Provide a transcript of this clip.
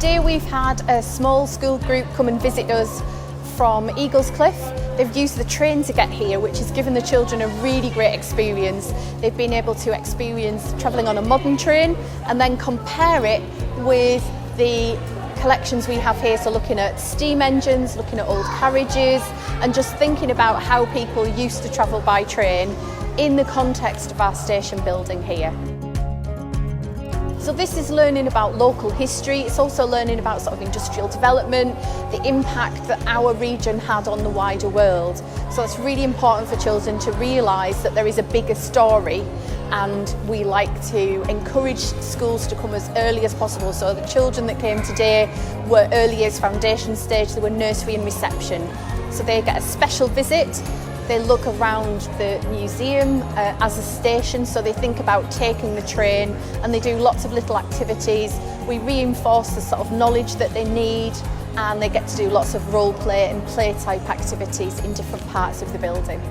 Today we've had a small school group come and visit us from Eaglescliffe. They've used the train to get here, which has given the children a really great experience. They've been able to experience travelling on a modern train and then compare it with the collections we have here, so looking at steam engines, looking at old carriages, and just thinking about how people used to travel by train in the context of our station building here. So this is learning about local history. It's also learning about sort of industrial development, the impact that our region had on the wider world. So it's really important for children to realise that there is a bigger story, and we like to encourage schools to come as early as possible. So the children that came today were early years foundation stage, they were nursery and reception. So they get a special visit. They look around the museum as a station, so they think about taking the train, and they do lots of little activities. We reinforce the sort of knowledge that they need, and they get to do lots of role play and play type activities in different parts of the building.